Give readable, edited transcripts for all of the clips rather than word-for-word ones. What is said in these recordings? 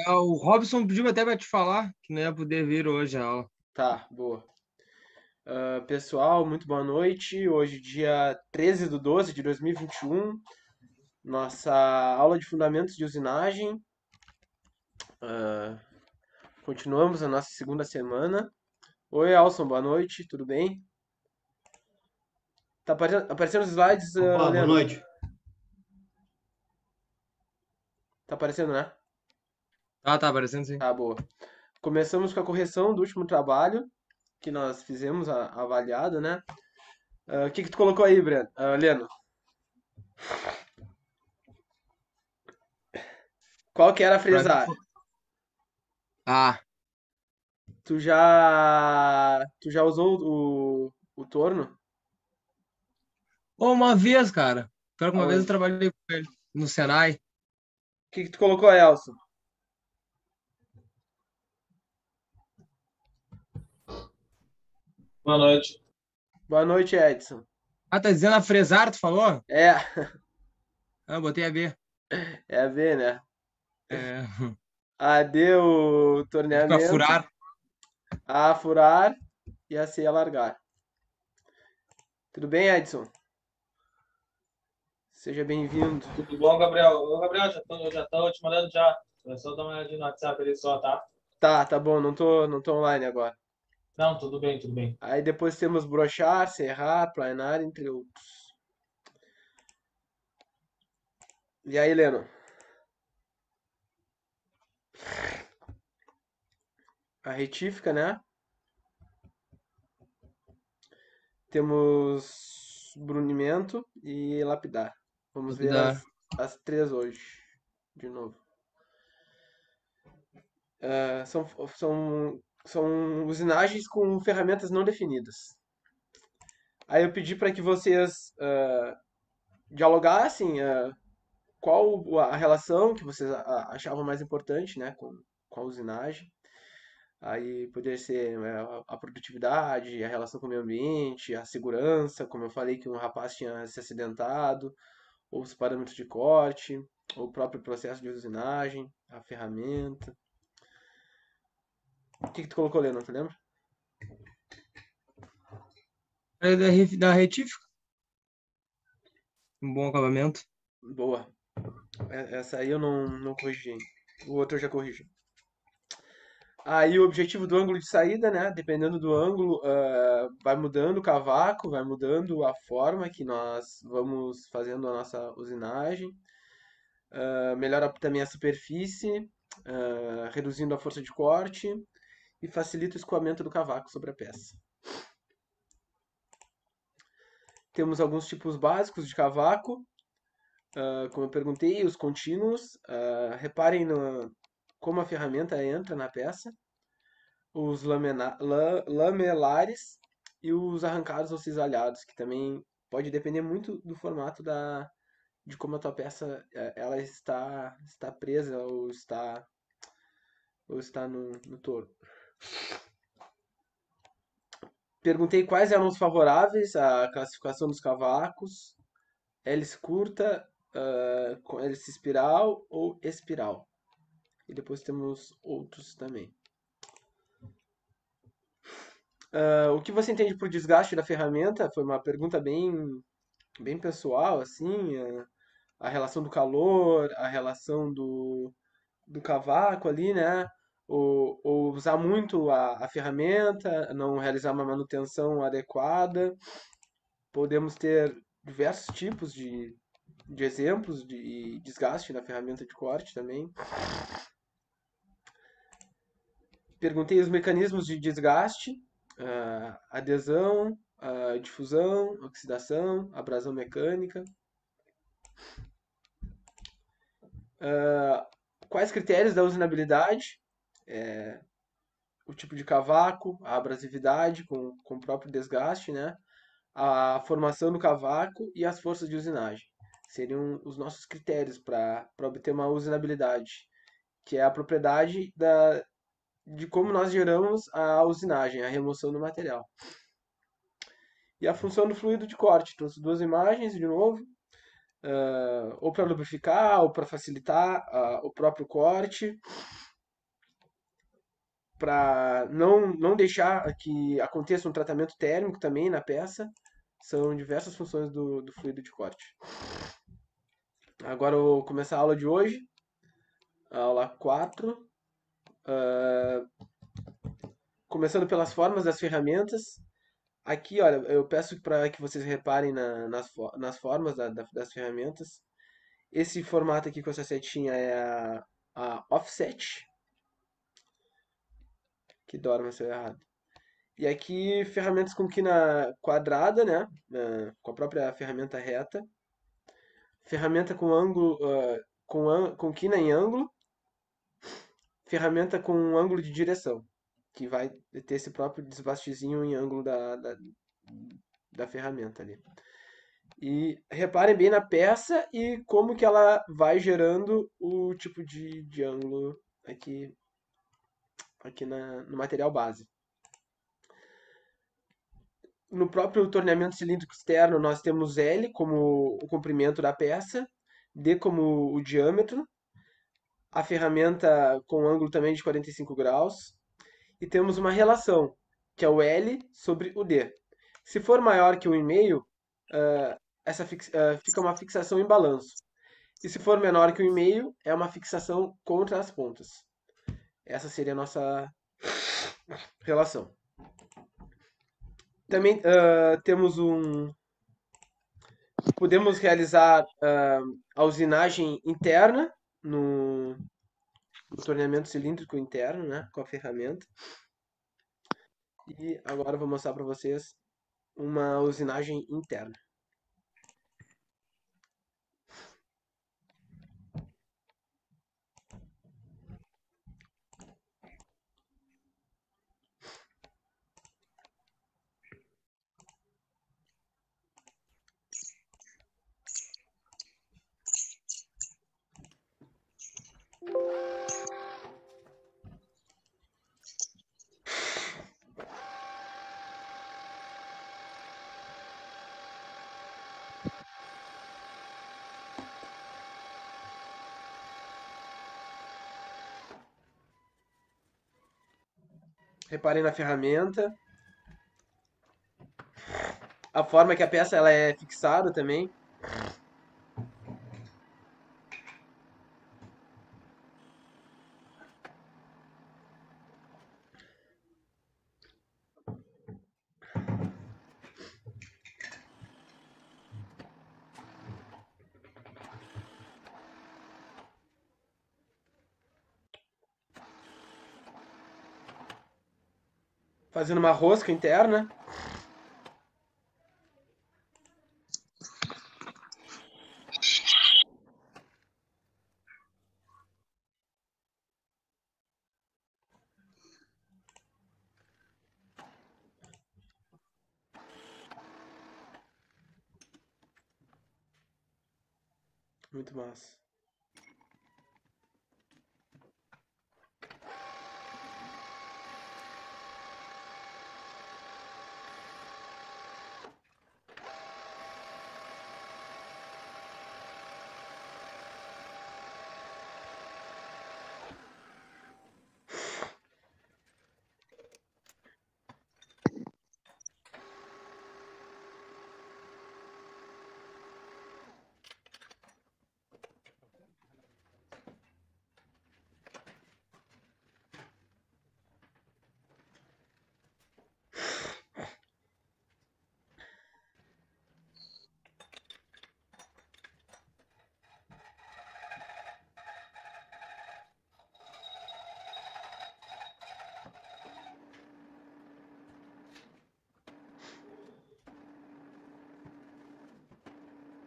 O Robson pediu até para te falar que não ia poder vir hoje a aula. Tá, boa. Pessoal, muito boa noite. Hoje, dia 13/12 de 2021, nossa aula de Fundamentos de Usinagem. Ah, Continuamos a nossa segunda semana. Oi, Alson, boa noite, tudo bem? Tá aparecendo os slides, Opa, boa Leno? noite. Tá aparecendo, né? Tá aparecendo sim. Tá, boa. Começamos com a correção do último trabalho que nós fizemos, avaliado, né? O que que tu colocou aí, Leno? Qual que era a Pra mim, fresar? Ah, Tu já usou o torno? uma vez, cara. Pior que uma vez eu Aonde? trabalhei com ele no Senai. O que que tu colocou, Elson? Boa noite. Boa noite, Edson. Ah, tá dizendo a fresar, tu falou? É, Ah, eu botei a B. é a ver, né? É, A D, o pra torneamento, furar. A, furar e a C, alargar. Tudo bem, Edson? Seja bem-vindo. Tudo bom, Gabriel? Ô, Gabriel, já tô te mandando já. É só dar uma olhadinha no WhatsApp ali só, tá? Tá bom, não tô online agora. Não, tudo bem, tudo bem. Aí depois temos brochar, serrar, planar, entre outros. E aí, Leno? A retífica, né? Temos brunimento e lapidar. Vamos ver Lapidar. as três hoje, de novo. São usinagens com ferramentas não definidas. Aí eu pedi para que vocês dialogassem qual a relação que vocês achavam mais importante, né, com a usinagem. Aí poderia ser a produtividade, a relação com o meio ambiente, a segurança, como eu falei que um rapaz tinha se acidentado, ou os parâmetros de corte, ou o próprio processo de usinagem, a ferramenta. O que que tu colocou, Leandro, tu lembra? É da retífica. Um bom acabamento. Boa. Essa aí eu não corrigi. O outro eu já corrigi. Aí o objetivo do ângulo de saída, né? Dependendo do ângulo, vai mudando o cavaco, vai mudando a forma que nós vamos fazendo a nossa usinagem. Melhora também a superfície, reduzindo a força de corte e facilita o escoamento do cavaco sobre a peça. Temos alguns tipos básicos de cavaco, como eu perguntei, os contínuos. Reparem como a ferramenta entra na peça. Os lamelares e os arrancados ou cisalhados, que também pode depender muito do formato de como a tua peça ela está presa ou está no torno. Perguntei quais eram os favoráveis à classificação dos cavacos, hélice curta, com hélice espiral ou espiral. E depois temos outros também. O que você entende por desgaste da ferramenta? Foi uma pergunta bem pessoal, assim. A relação do calor, a relação do cavaco ali, né? Ou usar muito a ferramenta, não realizar uma manutenção adequada. Podemos ter diversos tipos de exemplos de desgaste na ferramenta de corte também. Perguntei os mecanismos de desgaste, adesão, difusão, oxidação, abrasão mecânica. Quais critérios da usinabilidade? O tipo de cavaco, a abrasividade com o próprio desgaste, né? A formação do cavaco e as forças de usinagem. Seriam os nossos critérios para obter uma usinabilidade, que é a propriedade de como nós geramos a usinagem, a remoção do material. E a função do fluido de corte. Trouxe duas imagens de novo, ou para lubrificar, ou para facilitar o próprio corte. para não deixar que aconteça um tratamento térmico também na peça. São diversas funções do fluido de corte. Agora eu vou começar a aula de hoje, a aula 4, começando pelas formas das ferramentas. Aqui, olha, eu peço para que vocês reparem nas formas das ferramentas. Esse formato aqui com essa setinha é a offset, que dorme se eu errado. E aqui, ferramentas com quina quadrada, né? Com a própria ferramenta reta. Ferramenta com ângulo, com quina em ângulo. Ferramenta com ângulo de direção, que vai ter esse próprio desbastezinho em ângulo da ferramenta ali. E reparem bem na peça e como que ela vai gerando o tipo de ângulo aqui no material base. No próprio torneamento cilíndrico externo, nós temos L como o comprimento da peça, D como o diâmetro, a ferramenta com ângulo também de 45 graus, e temos uma relação, que é o L sobre o D. Se for maior que 1,5, fica uma fixação em balanço. E se for menor que 1,5, é uma fixação contra as pontas. Essa seria a nossa relação. Também podemos realizar a usinagem interna no torneamento cilíndrico interno, né, com a ferramenta. E agora eu vou mostrar para vocês uma usinagem interna. Reparem na ferramenta. A forma que a peça ela é fixada também. Fazendo uma rosca interna. Muito massa.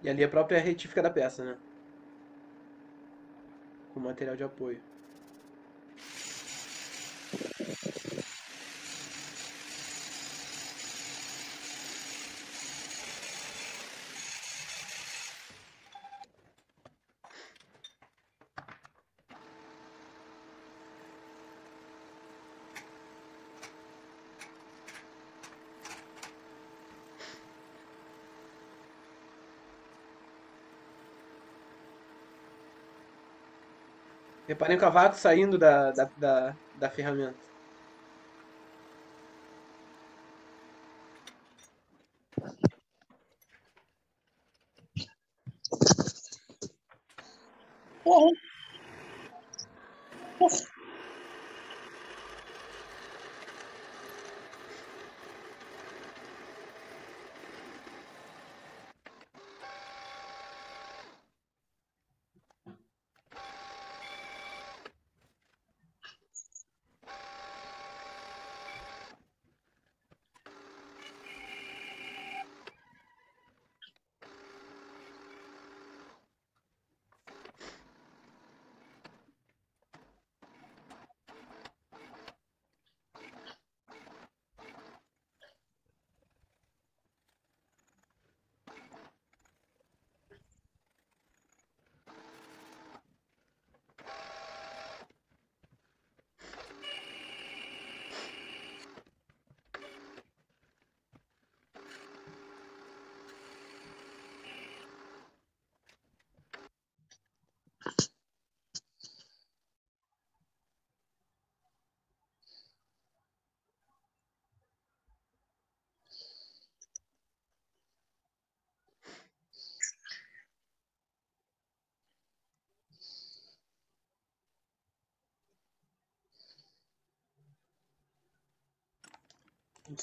E ali a própria retífica da peça, né? Com material de apoio. Reparem o cavaco saindo da ferramenta. Vamos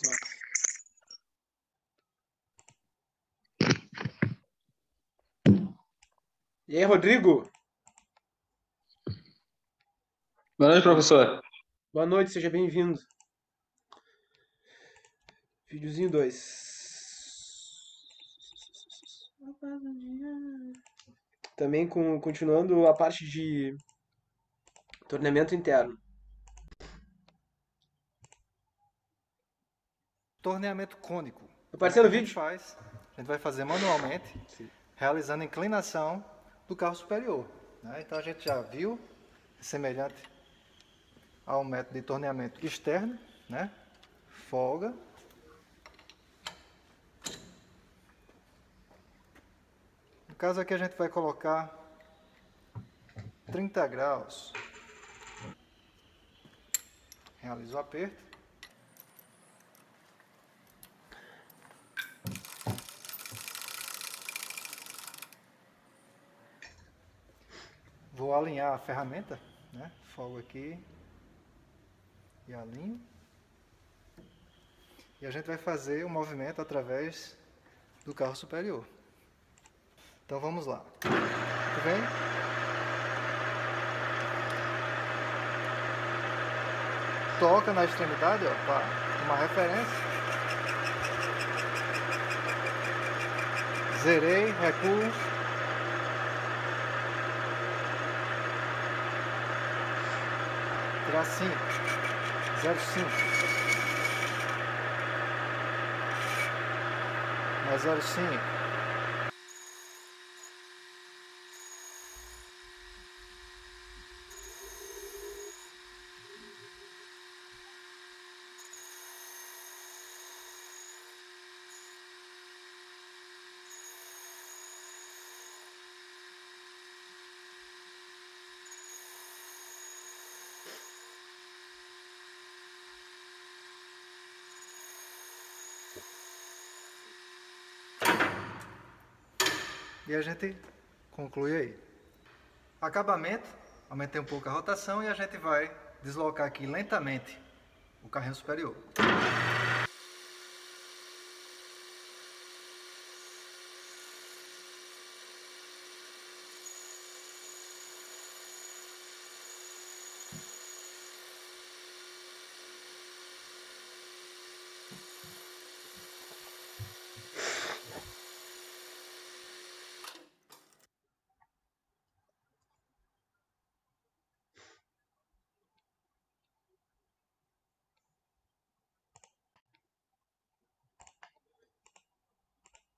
lá. E aí, Rodrigo? Boa noite, professor. Boa noite, seja bem-vindo. Videozinho 2. Também continuando a parte de torneamento interno. Torneamento cônico. Tá aparecendo o A gente vídeo? faz, a gente vai fazer manualmente, realizando a inclinação do carro superior, né? Então a gente já viu, semelhante ao método de torneamento externo, né? Folga. No caso aqui a gente vai colocar 30 graus. Realiza o aperto. Vou alinhar a ferramenta, né? Folgo aqui e alinho. E a gente vai fazer o movimento através do carro superior. Então vamos lá. Tudo bem? Toca na extremidade, ó, para uma referência. Zerei, recuo. Tirar 5, 0,5, mais 0,5. E a gente conclui aí. Acabamento, aumentei um pouco a rotação e a gente vai deslocar aqui lentamente o carrinho superior.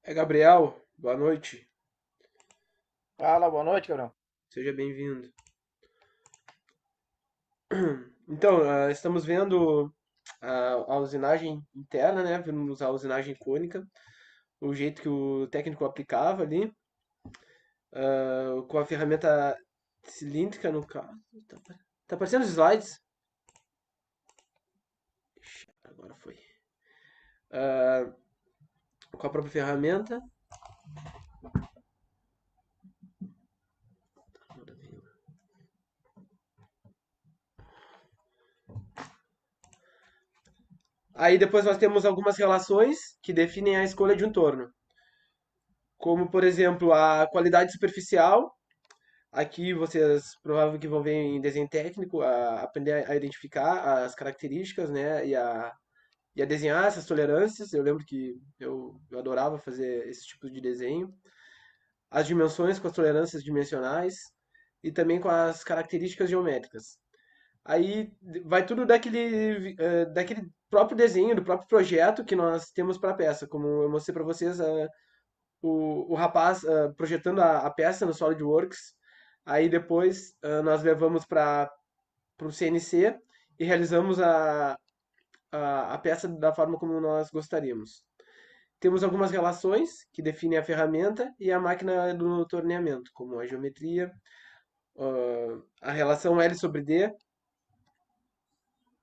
É Gabriel, boa noite. Fala, boa noite, Gabriel. Seja bem-vindo. Então, estamos vendo a usinagem interna, né? Vamos usar a usinagem cônica, o jeito que o técnico aplicava ali, com a ferramenta cilíndrica no caso. Tá aparecendo os slides? Ixi, agora foi. Com a própria ferramenta. Aí depois nós temos algumas relações que definem a escolha de um torno, como por exemplo a qualidade superficial. Aqui vocês provavelmente que vão ver em desenho técnico, aprender a identificar as características, né, e a desenhar essas tolerâncias. Eu lembro que eu adorava fazer esse tipo de desenho. As dimensões com as tolerâncias dimensionais e também com as características geométricas. Aí vai tudo daquele próprio desenho, do próprio projeto que nós temos para a peça. Como eu mostrei para vocês, o rapaz projetando a peça no SolidWorks. Aí depois nós levamos para o CNC e realizamos a peça da forma como nós gostaríamos. Temos algumas relações que definem a ferramenta e a máquina do torneamento, como a geometria, a relação L sobre D.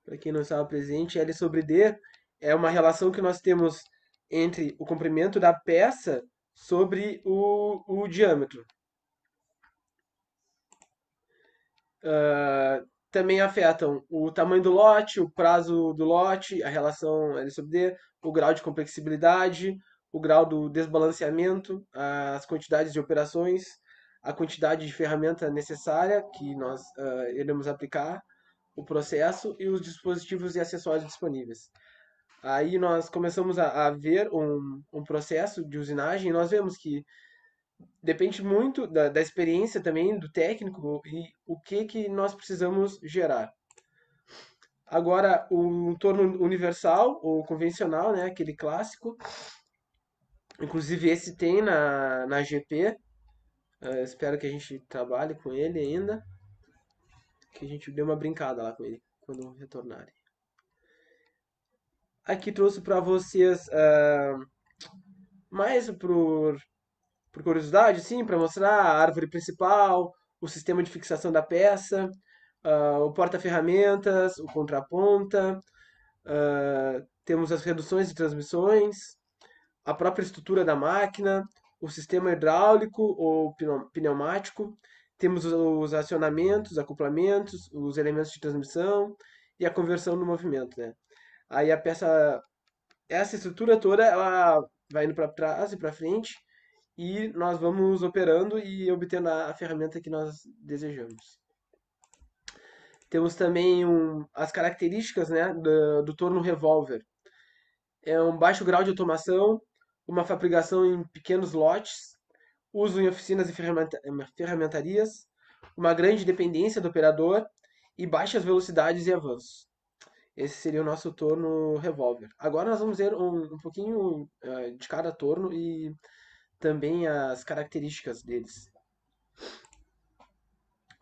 Para quem não estava presente, L sobre D é uma relação que nós temos entre o comprimento da peça sobre o diâmetro. Também afetam o tamanho do lote, o prazo do lote, a relação L sobre D, o grau de complexibilidade, o grau do desbalanceamento, as quantidades de operações, a quantidade de ferramenta necessária que nós iremos aplicar, o processo e os dispositivos e acessórios disponíveis. Aí nós começamos a ver um processo de usinagem e nós vemos que depende muito da experiência também, do técnico e o que nós precisamos gerar. Agora, o torno universal, ou convencional, né, aquele clássico, inclusive esse tem na GP, espero que a gente trabalhe com ele ainda, que a gente dê uma brincada lá com ele, quando retornarem. Aqui trouxe para vocês, mais por curiosidade, sim, para mostrar a árvore principal, o sistema de fixação da peça, o porta-ferramentas, o contraponta, temos as reduções de transmissões, a própria estrutura da máquina, o sistema hidráulico ou pneumático, temos os acionamentos, acoplamentos, os elementos de transmissão e a conversão do movimento, né? Aí a peça, essa estrutura toda, ela vai indo para trás e para frente e nós vamos operando e obtendo a ferramenta que nós desejamos. Temos também as características, né, do torno revólver. É um baixo grau de automação, uma fabricação em pequenos lotes, uso em oficinas e ferramentarias, uma grande dependência do operador e baixas velocidades e avanços. Esse seria o nosso torno revólver. Agora nós vamos ver um pouquinho de cada torno e também as características deles.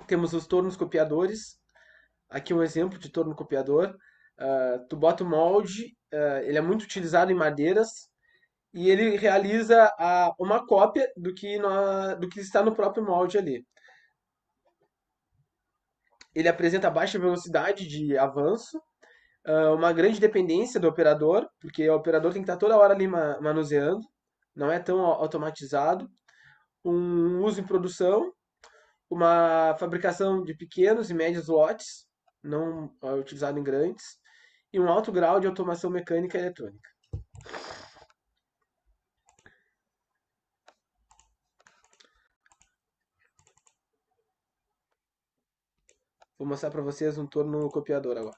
Temos os tornos copiadores. Aqui um exemplo de torno copiador. Tu bota o molde, ele é muito utilizado em madeiras e ele realiza uma cópia do que está no próprio molde ali. Ele apresenta baixa velocidade de avanço, uma grande dependência do operador, porque o operador tem que estar toda hora ali manuseando, não é tão automatizado, um uso em produção, uma fabricação de pequenos e médios lotes, não utilizado em grandes, e um alto grau de automação mecânica e eletrônica. Vou mostrar para vocês um torno copiador agora.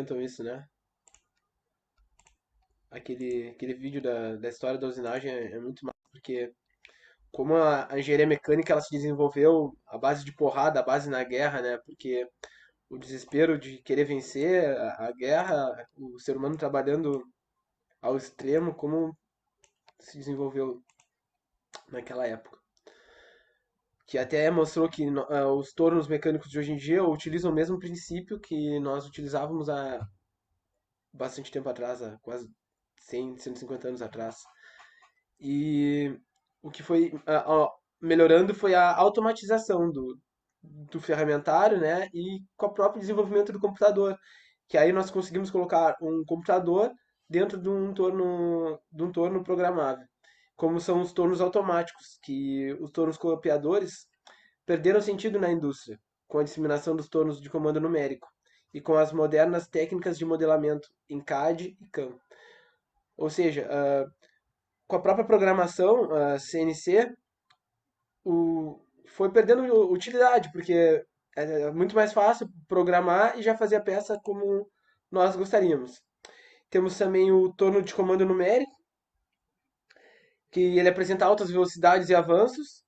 comentam isso, né? Aquele vídeo da história da usinagem é muito massa, porque como a engenharia mecânica ela se desenvolveu à base de porrada, à base na guerra, né? Porque o desespero de querer vencer a guerra, o ser humano trabalhando ao extremo, como se desenvolveu naquela época. Que até mostrou que os tornos mecânicos de hoje em dia utilizam o mesmo princípio que nós utilizávamos há bastante tempo atrás, há quase 100, 150 anos atrás. E o que foi melhorando foi a automatização do ferramentário, né? E com o próprio desenvolvimento do computador. Que aí nós conseguimos colocar um computador dentro de um torno programável. Como são os tornos automáticos, que os tornos copiadores perderam sentido na indústria, com a disseminação dos tornos de comando numérico e com as modernas técnicas de modelamento em CAD e CAM. Ou seja, com a própria programação CNC, foi perdendo utilidade, porque é muito mais fácil programar e já fazer a peça como nós gostaríamos. Temos também o torno de comando numérico, que ele apresenta altas velocidades e avanços,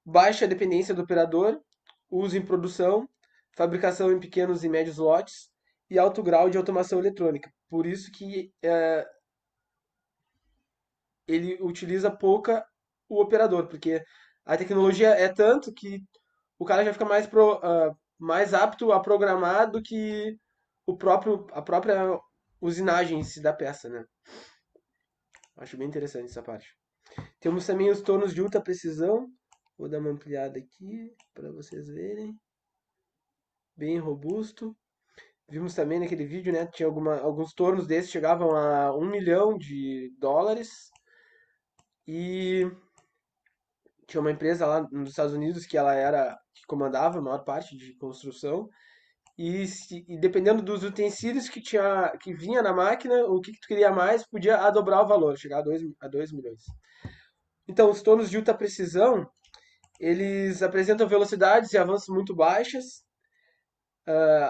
baixa dependência do operador, uso em produção, fabricação em pequenos e médios lotes e alto grau de automação eletrônica. Por isso que ele utiliza pouca o operador, porque a tecnologia é tanto que o cara já fica mais apto a programar do que a própria usinagem em si da peça, né? Acho bem interessante essa parte. Temos também os tornos de ultra precisão. Vou dar uma ampliada aqui para vocês verem. Bem robusto. Vimos também naquele vídeo, né? Tinha alguns tornos desses chegavam a $1 milhão. E tinha uma empresa lá nos Estados Unidos que que comandava a maior parte de construção. E dependendo dos utensílios que vinha na máquina, o que tu queria mais, podia dobrar o valor, chegar a 2 milhões. Então, os tornos de ultra precisão, eles apresentam velocidades e avanços muito baixas,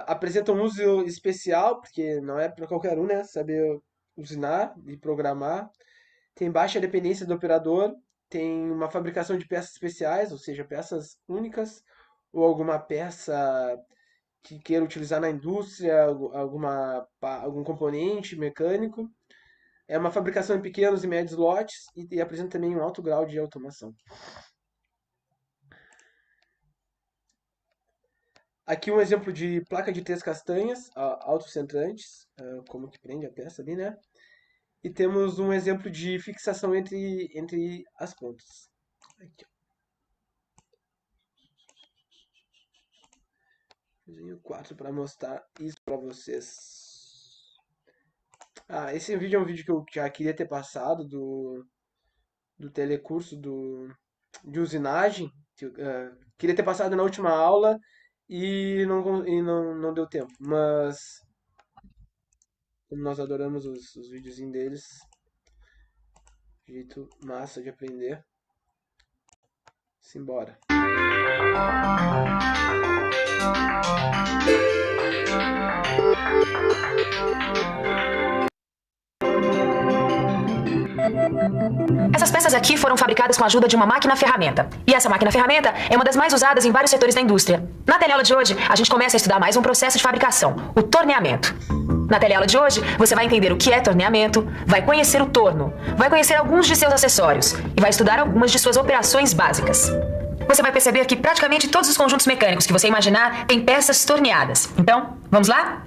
apresentam um uso especial, porque não é para qualquer um, né, saber usinar e programar. Tem baixa dependência do operador, tem uma fabricação de peças especiais, ou seja, peças únicas, ou alguma peça que queira utilizar na indústria, algum componente mecânico. É uma fabricação em pequenos e médios lotes e apresenta também um alto grau de automação. Aqui um exemplo de placa de 3 castanhas autocentrantes, como que prende a peça ali, né? E temos um exemplo de fixação entre as pontas. Aqui, ó. 4 para mostrar isso para vocês. Esse vídeo é um vídeo que eu já queria ter passado do telecurso de usinagem. Queria ter passado na última aula e não deu tempo. Mas como nós adoramos os videozinhos deles, jeito massa de aprender. Simbora. Essas peças aqui foram fabricadas com a ajuda de uma máquina-ferramenta. E essa máquina-ferramenta é uma das mais usadas em vários setores da indústria. Na teleaula de hoje, a gente começa a estudar mais um processo de fabricação, o torneamento. Na teleaula de hoje, você vai entender o que é torneamento, vai conhecer o torno, vai conhecer alguns de seus acessórios e vai estudar algumas de suas operações básicas. Você vai perceber que praticamente todos os conjuntos mecânicos que você imaginar têm peças torneadas. Então, vamos lá?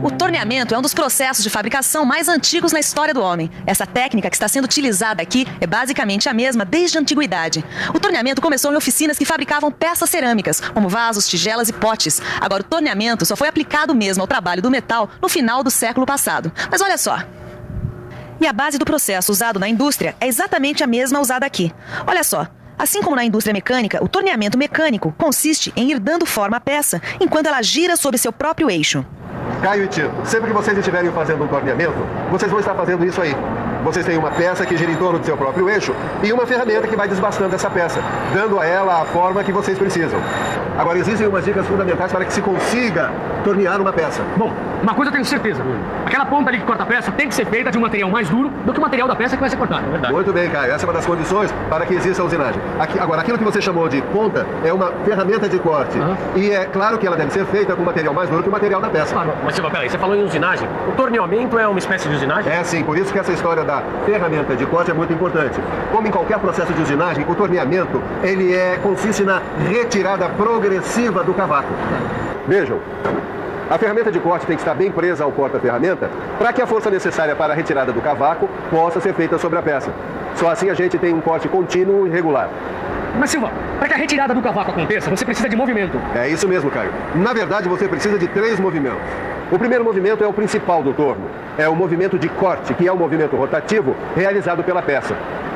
O torneamento é um dos processos de fabricação mais antigos na história do homem. Essa técnica que está sendo utilizada aqui é basicamente a mesma desde a antiguidade. O torneamento começou em oficinas que fabricavam peças cerâmicas, como vasos, tigelas e potes. Agora, o torneamento só foi aplicado mesmo ao trabalho do metal no final do século passado. Mas olha só. E a base do processo usado na indústria é exatamente a mesma usada aqui. Olha só. Assim como na indústria mecânica, o torneamento mecânico consiste em ir dando forma à peça enquanto ela gira sobre seu próprio eixo. Caio e Tito, sempre que vocês estiverem fazendo um torneamento, vocês vão estar fazendo isso aí. Vocês têm uma peça que gira em torno do seu próprio eixo e uma ferramenta que vai desbastando essa peça, dando a ela a forma que vocês precisam. Agora, existem umas dicas fundamentais para que se consiga tornear uma peça. Bom, uma coisa eu tenho certeza. Aquela ponta ali que corta a peça tem que ser feita de um material mais duro do que o material da peça que vai ser cortada. É verdade. Muito bem, Caio. Essa é uma das condições para que exista a usinagem. Agora, aquilo que você chamou de ponta é uma ferramenta de corte. E é claro que ela deve ser feita com material mais duro que o material da peça. Mas, Silva, peraí, você falou em usinagem. O torneamento é uma espécie de usinagem? É sim, por isso que essa história da ferramenta de corte é muito importante. Como em qualquer processo de usinagem, o torneamento, consiste na retirada progressiva do cavaco. Vejam, a ferramenta de corte tem que estar bem presa ao porta-ferramenta para que a força necessária para a retirada do cavaco possa ser feita sobre a peça. Só assim a gente tem um corte contínuo e regular. Mas, Silva, para que a retirada do cavaco aconteça, você precisa de movimento. É isso mesmo, Caio. Na verdade, você precisa de 3 movimentos. O primeiro movimento é o principal do torno. É o movimento de corte, que é o movimento rotativo realizado pela peça.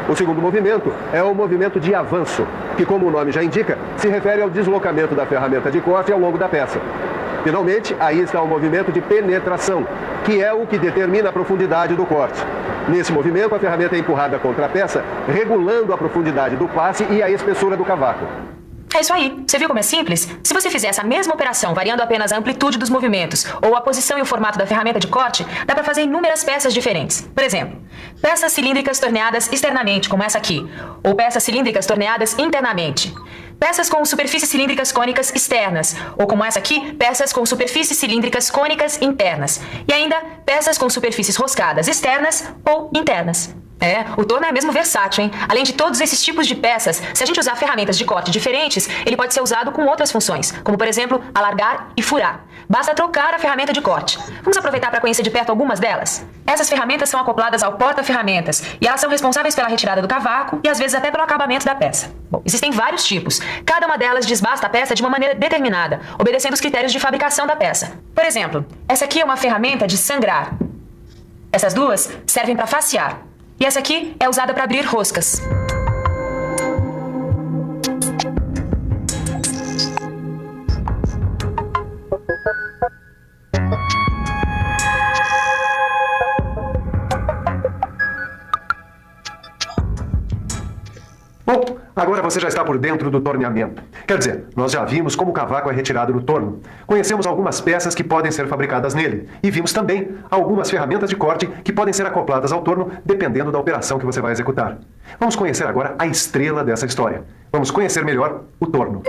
O segundo movimento é o movimento de avanço, que, como o nome já indica, se refere ao deslocamento da ferramenta de corte ao longo da peça. Finalmente, aí está o movimento de penetração, que é o que determina a profundidade do corte. Nesse movimento, a ferramenta é empurrada contra a peça, regulando a profundidade do passe e a espessura do cavaco. É isso aí. Você viu como é simples? Se você fizer essa mesma operação variando apenas a amplitude dos movimentos ou a posição e o formato da ferramenta de corte, dá para fazer inúmeras peças diferentes. Por exemplo, peças cilíndricas torneadas externamente, como essa aqui, ou peças cilíndricas torneadas internamente. Peças com superfícies cilíndricas cônicas externas, ou como essa aqui, peças com superfícies cilíndricas cônicas internas. E ainda, peças com superfícies roscadas externas ou internas. O torno é mesmo versátil, hein? Além de todos esses tipos de peças, se a gente usar ferramentas de corte diferentes, ele pode ser usado com outras funções, como por exemplo, alargar e furar. Basta trocar a ferramenta de corte. Vamos aproveitar para conhecer de perto algumas delas? Essas ferramentas são acopladas ao porta-ferramentas e elas são responsáveis pela retirada do cavaco e às vezes até pelo acabamento da peça. Bom, existem vários tipos. Cada uma delas desbasta a peça de uma maneira determinada, obedecendo os critérios de fabricação da peça. Por exemplo, essa aqui é uma ferramenta de sangrar. Essas duas servem para facear. E essa aqui é usada para abrir roscas. Bom, agora você já está por dentro do torneamento. Quer dizer, nós já vimos como o cavaco é retirado do torno. Conhecemos algumas peças que podem ser fabricadas nele. E vimos também algumas ferramentas de corte que podem ser acopladas ao torno dependendo da operação que você vai executar. Vamos conhecer agora a estrela dessa história. Vamos conhecer melhor o torno.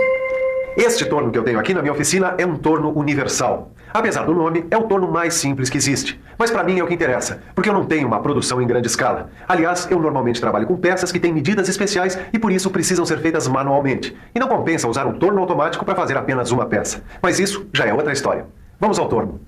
Este torno que eu tenho aqui na minha oficina é um torno universal. Apesar do nome, é o torno mais simples que existe. Mas para mim é o que interessa, porque eu não tenho uma produção em grande escala. Aliás, eu normalmente trabalho com peças que têm medidas especiais e por isso precisam ser feitas manualmente. E não compensa usar um torno automático para fazer apenas uma peça. Mas isso já é outra história. Vamos ao torno.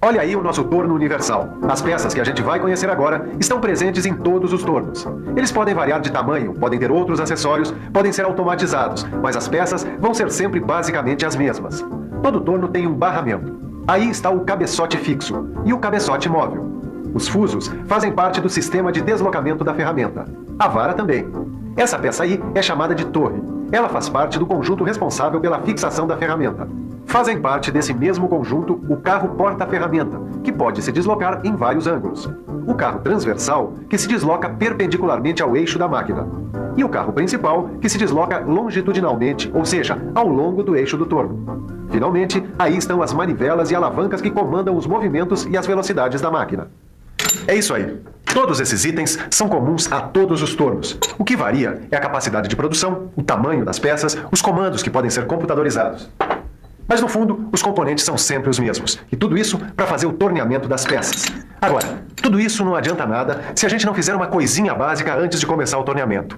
Olha aí o nosso torno universal. As peças que a gente vai conhecer agora estão presentes em todos os tornos. Eles podem variar de tamanho, podem ter outros acessórios, podem ser automatizados, mas as peças vão ser sempre basicamente as mesmas. Todo torno tem um barramento. Aí está o cabeçote fixo e o cabeçote móvel. Os fusos fazem parte do sistema de deslocamento da ferramenta. A vara também. Essa peça aí é chamada de torre. Ela faz parte do conjunto responsável pela fixação da ferramenta. Fazem parte desse mesmo conjunto o carro porta-ferramenta, que pode se deslocar em vários ângulos. O carro transversal, que se desloca perpendicularmente ao eixo da máquina. E o carro principal, que se desloca longitudinalmente, ou seja, ao longo do eixo do torno. Finalmente, aí estão as manivelas e alavancas que comandam os movimentos e as velocidades da máquina. É isso aí. Todos esses itens são comuns a todos os tornos. O que varia é a capacidade de produção, o tamanho das peças, os comandos que podem ser computadorizados. Mas no fundo, os componentes são sempre os mesmos. E tudo isso para fazer o torneamento das peças. Agora, tudo isso não adianta nada se a gente não fizer uma coisinha básica antes de começar o torneamento.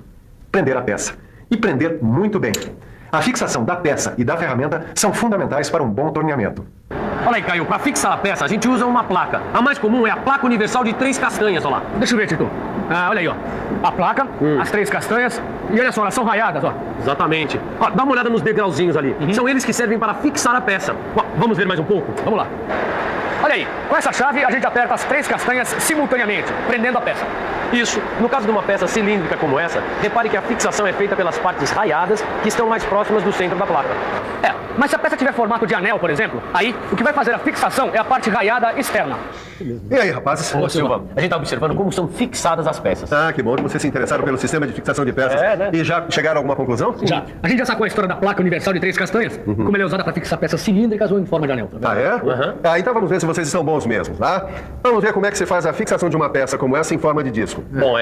Prender a peça. E prender muito bem. A fixação da peça e da ferramenta são fundamentais para um bom torneamento. Olha aí, Caio, para fixar a peça a gente usa uma placa. A mais comum é a placa universal de 3 castanhas, olha lá. Deixa eu ver, Tito. Olha aí, ó. A placa, as 3 castanhas, e olha só, elas são raiadas, ó. Exatamente. Ó, dá uma olhada nos degrauzinhos ali. São eles que servem para fixar a peça. Ó, vamos ver mais um pouco? Vamos lá. Olha aí, com essa chave a gente aperta as 3 castanhas simultaneamente, prendendo a peça. Isso. No caso de uma peça cilíndrica como essa, repare que a fixação é feita pelas partes raiadas que estão mais próximas do centro da placa. Mas se a peça tiver formato de anel, por exemplo, aí o que vai fazer a fixação é a parte raiada externa. E aí, rapazes? Ô, Silva, a gente está observando como são fixadas as peças. Ah, que bom que vocês se interessaram pelo sistema de fixação de peças. É, né? E já chegaram a alguma conclusão? Já. A gente já sacou a história da placa universal de 3 castanhas, como ela é usada para fixar peças cilíndricas ou em forma de anel. Tá vendo? Ah, é? Uhum. Ah, então vamos ver se vocês estão bons mesmo, tá? Vamos ver como é que se faz a fixação de uma peça como essa em forma de disco. Bom,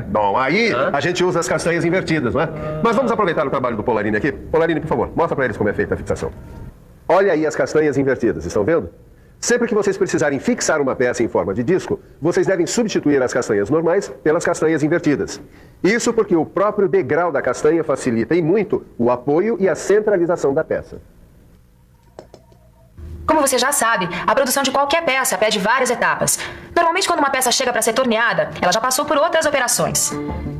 Bom, aí a gente usa as castanhas invertidas, né? Mas vamos aproveitar o trabalho do Polarini aqui. Polarini, por favor, mostra para eles como é feita a fixação. Olha aí as castanhas invertidas, estão vendo? Sempre que vocês precisarem fixar uma peça em forma de disco, vocês devem substituir as castanhas normais pelas castanhas invertidas. Isso porque o próprio degrau da castanha facilita e muito o apoio e a centralização da peça. Como você já sabe, a produção de qualquer peça pede várias etapas. Normalmente, quando uma peça chega para ser torneada, ela já passou por outras operações.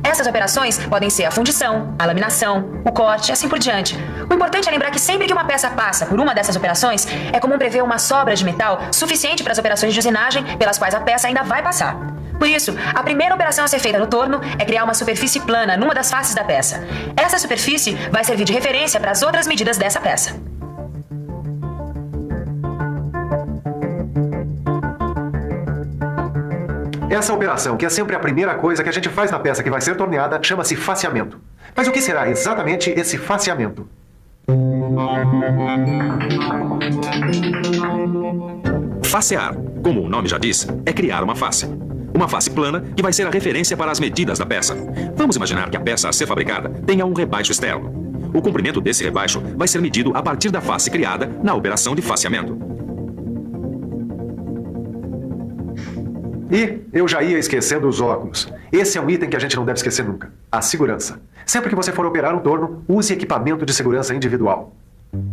Essas operações podem ser a fundição, a laminação, o corte e assim por diante. O importante é lembrar que sempre que uma peça passa por uma dessas operações, é comum prever uma sobra de metal suficiente para as operações de usinagem pelas quais a peça ainda vai passar. Por isso, a primeira operação a ser feita no torno é criar uma superfície plana numa das faces da peça. Essa superfície vai servir de referência para as outras medidas dessa peça. Essa operação, que é sempre a primeira coisa que a gente faz na peça que vai ser torneada, chama-se faceamento. Mas o que será exatamente esse faceamento? Facear, como o nome já diz, é criar uma face. Uma face plana que vai ser a referência para as medidas da peça. Vamos imaginar que a peça a ser fabricada tenha um rebaixo externo. O comprimento desse rebaixo vai ser medido a partir da face criada na operação de faceamento. E eu já ia esquecendo os óculos. Esse é um item que a gente não deve esquecer nunca. A segurança. Sempre que você for operar um torno, use equipamento de segurança individual.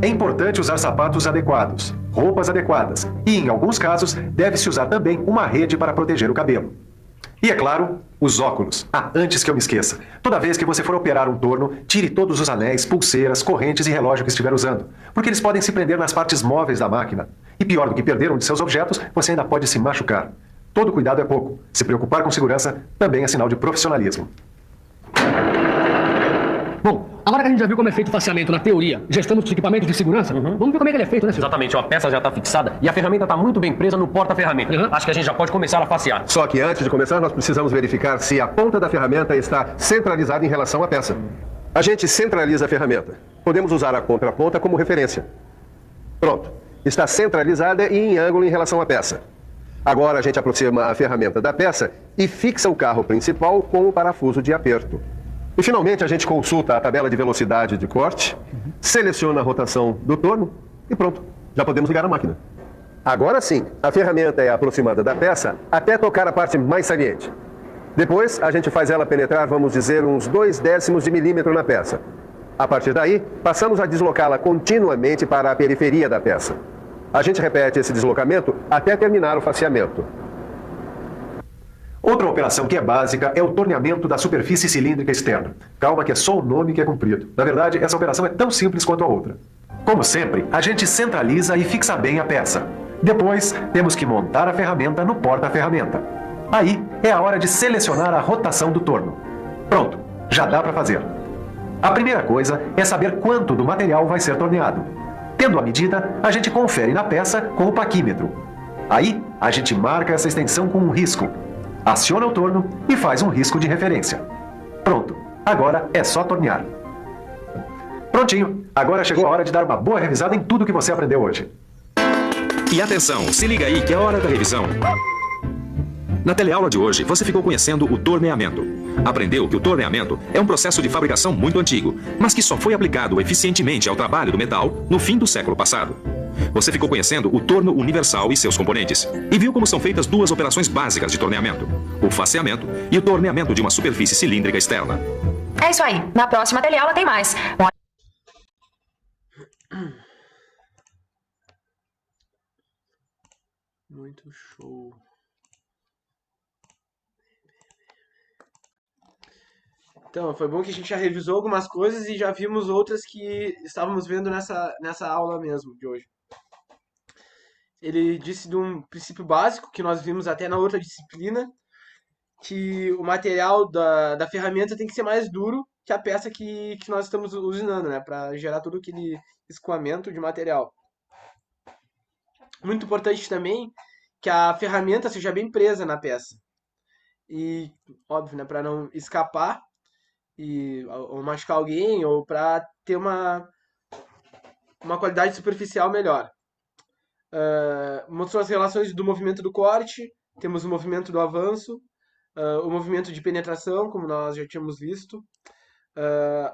É importante usar sapatos adequados, roupas adequadas e, em alguns casos, deve-se usar também uma rede para proteger o cabelo. E, é claro, os óculos. Ah, antes que eu me esqueça. Toda vez que você for operar um torno, tire todos os anéis, pulseiras, correntes e relógio que estiver usando, porque eles podem se prender nas partes móveis da máquina. E pior do que perder um de seus objetos, você ainda pode se machucar. Todo cuidado é pouco. Se preocupar com segurança também é sinal de profissionalismo. Bom, agora que a gente já viu como é feito o faceamento na teoria, já estamos com os equipamentos de segurança, vamos ver como é que ele é feito, né, senhor? Exatamente, a peça já está fixada e a ferramenta está muito bem presa no porta-ferramenta. Acho que a gente já pode começar a facear. Só que antes de começar, nós precisamos verificar se a ponta da ferramenta está centralizada em relação à peça. A gente centraliza a ferramenta. Podemos usar a contraponta como referência. Pronto. Está centralizada e em ângulo em relação à peça. Agora a gente aproxima a ferramenta da peça e fixa o carro principal com o parafuso de aperto. E finalmente a gente consulta a tabela de velocidade de corte, seleciona a rotação do torno e pronto, já podemos ligar a máquina. Agora sim, a ferramenta é aproximada da peça até tocar a parte mais saliente. Depois a gente faz ela penetrar, vamos dizer, uns 0,2 de milímetro na peça. A partir daí, passamos a deslocá-la continuamente para a periferia da peça. A gente repete esse deslocamento até terminar o faceamento. Outra operação que é básica é o torneamento da superfície cilíndrica externa. Calma que é só o nome que é cumprido. Na verdade, essa operação é tão simples quanto a outra. Como sempre, a gente centraliza e fixa bem a peça. Depois, temos que montar a ferramenta no porta-ferramenta. Aí, é a hora de selecionar a rotação do torno. Pronto, já dá para fazer. A primeira coisa é saber quanto do material vai ser torneado. Tendo a medida, a gente confere na peça com o paquímetro. Aí, a gente marca essa extensão com um risco. Aciona o torno e faz um risco de referência. Pronto, agora é só tornear. Prontinho, agora chegou a hora de dar uma boa revisada em tudo que você aprendeu hoje. E atenção, se liga aí que é hora da revisão. Na teleaula de hoje, você ficou conhecendo o torneamento. Aprendeu que o torneamento é um processo de fabricação muito antigo, mas que só foi aplicado eficientemente ao trabalho do metal no fim do século passado. Você ficou conhecendo o torno universal e seus componentes, e viu como são feitas duas operações básicas de torneamento, o faceamento e o torneamento de uma superfície cilíndrica externa. É isso aí. Na próxima teleaula tem mais. Muito show. Então, foi bom que a gente já revisou algumas coisas e já vimos outras que estávamos vendo nessa aula mesmo de hoje. ele disse de um princípio básico que nós vimos até na outra disciplina, que o material da ferramenta tem que ser mais duro que a peça que nós estamos usinando, né? Para gerar todo aquele escoamento de material. Muito importante também que a ferramenta seja bem presa na peça. E, óbvio, né? Para não escapar ou machucar alguém, ou para ter uma qualidade superficial melhor. Mostrou as relações do movimento do corte, temos o movimento do avanço, o movimento de penetração, como nós já tínhamos visto.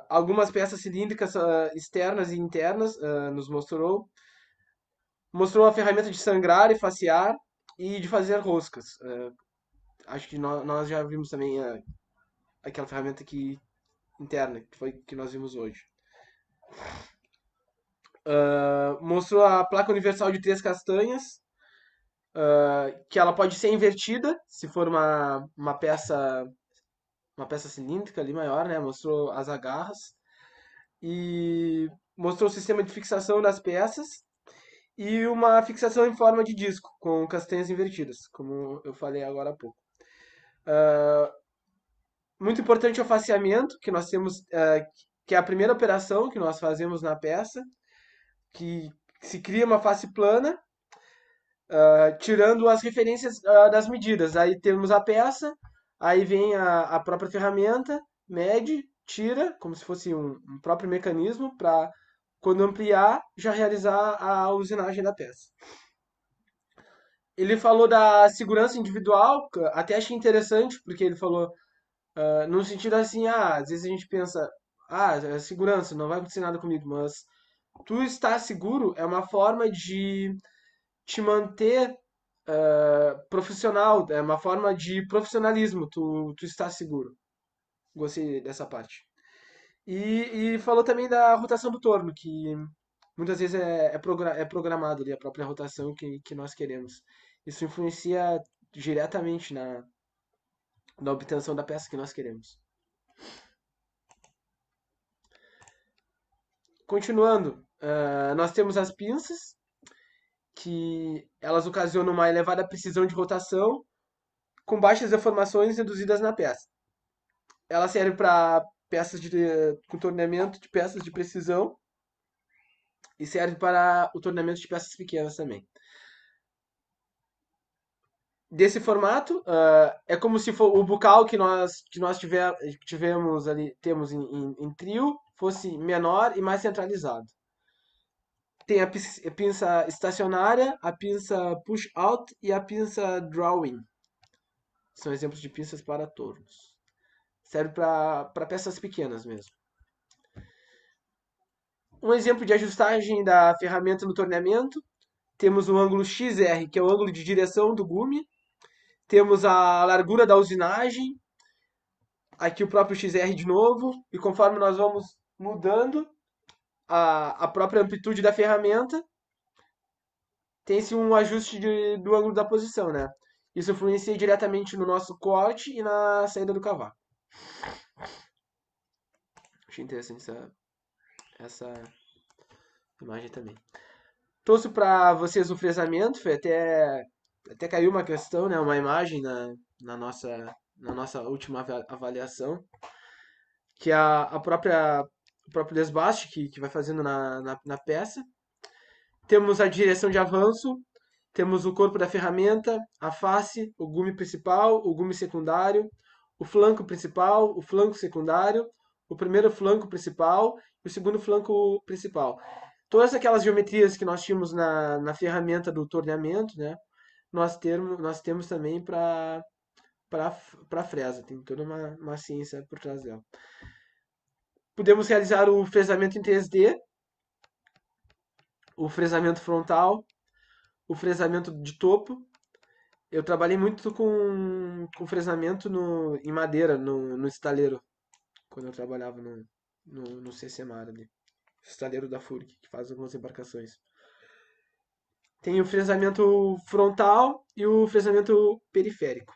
Algumas peças cilíndricas externas e internas nos mostrou. Mostrou a ferramenta de sangrar e facear e de fazer roscas. Acho que nós já vimos também aquela ferramenta aqui interna, que foi que nós vimos hoje. Mostrou a placa universal de 3 castanhas, que ela pode ser invertida, se for uma peça cilíndrica ali maior, né? Mostrou as agarras. E mostrou o sistema de fixação das peças e uma fixação em forma de disco, com castanhas invertidas, como eu falei agora há pouco. Muito importante é o faceamento, que nós temos, que é a primeira operação que nós fazemos na peça, que se cria uma face plana, tirando as referências das medidas. Aí temos a peça, aí vem a própria ferramenta, mede, tira, como se fosse um próprio mecanismo, para, quando ampliar, já realizar a usinagem da peça. Ele falou da segurança individual, até achei interessante, porque ele falou no sentido assim, às vezes a gente pensa, segurança, não vai acontecer nada comigo, mas tu estar seguro é uma forma de te manter profissional, é uma forma de profissionalismo, tu estar seguro. Gostei dessa parte. E falou também da rotação do torno, que muitas vezes é programado ali, a própria rotação que nós queremos. Isso influencia diretamente na obtenção da peça que nós queremos. Continuando, nós temos as pinças, que elas ocasionam uma elevada precisão de rotação com baixas deformações reduzidas na peça. Ela serve para peças com torneamento de peças de precisão e serve para o torneamento de peças pequenas também. Desse formato, é como se o bucal que nós tivemos ali, temos em trio, fosse menor e mais centralizado. Tem a pinça estacionária, a pinça push-out e a pinça drawing. São exemplos de pinças para tornos. Serve para peças pequenas mesmo. Um exemplo de ajustagem da ferramenta no torneamento. Temos o ângulo XR, que é o ângulo de direção do gume. Temos a largura da usinagem. Aqui o próprio XR de novo. E conforme nós vamos mudando a própria amplitude da ferramenta, tem-se um ajuste do ângulo da posição, né? Isso influencia diretamente no nosso corte e na saída do cavaco. Achei interessante essa imagem também. Trouxe para vocês o fresamento, foi até caiu uma questão, né, uma imagem na nossa última avaliação, que é o próprio desbaste que vai fazendo na peça. Temos a direção de avanço, temos o corpo da ferramenta, a face, o gume principal, o gume secundário, o flanco principal, o flanco secundário, o primeiro flanco principal e o segundo flanco principal. Todas aquelas geometrias que nós tínhamos na ferramenta do torneamento, né, nós temos também para a fresa. Tem toda uma ciência por trás dela. Podemos realizar o fresamento em 3D, o fresamento frontal, o fresamento de topo. Eu trabalhei muito com fresamento em madeira, no estaleiro, quando eu trabalhava no CCMAR ali. Estaleiro da FURG, que faz algumas embarcações. Tem o fresamento frontal e o fresamento periférico.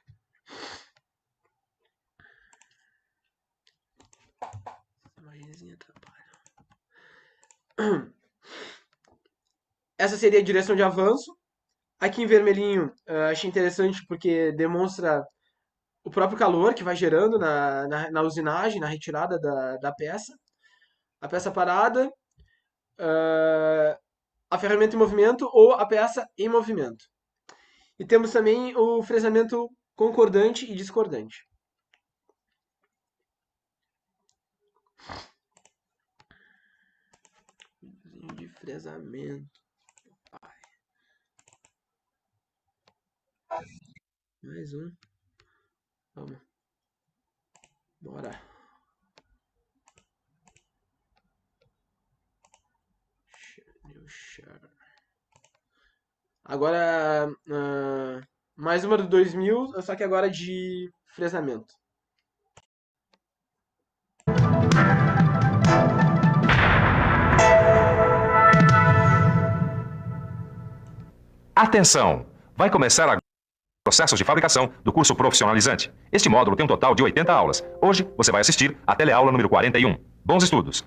Essa seria a direção de avanço. Aqui em vermelhinho, achei interessante porque demonstra o próprio calor que vai gerando na usinagem, na retirada da peça. A peça parada, a ferramenta em movimento ou a peça em movimento. E temos também o fresamento concordante e discordante. De fresamento. Mais um. Vamos. Bora. Agora, mais uma do 2000, só que agora de fresamento. Atenção! Vai começar agora o processo de fabricação do curso profissionalizante. Este módulo tem um total de 80 aulas. Hoje você vai assistir a teleaula número 41. Bons estudos!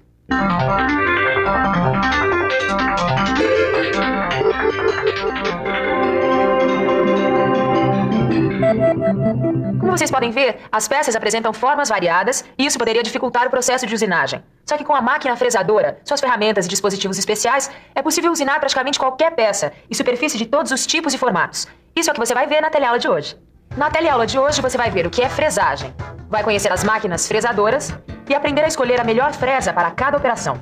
Como vocês podem ver, as peças apresentam formas variadas e isso poderia dificultar o processo de usinagem. Só que com a máquina fresadora, suas ferramentas e dispositivos especiais, é possível usinar praticamente qualquer peça e superfície de todos os tipos e formatos. Isso é o que você vai ver na teleaula de hoje. Na teleaula de hoje você vai ver o que é fresagem, vai conhecer as máquinas fresadoras e aprender a escolher a melhor fresa para cada operação.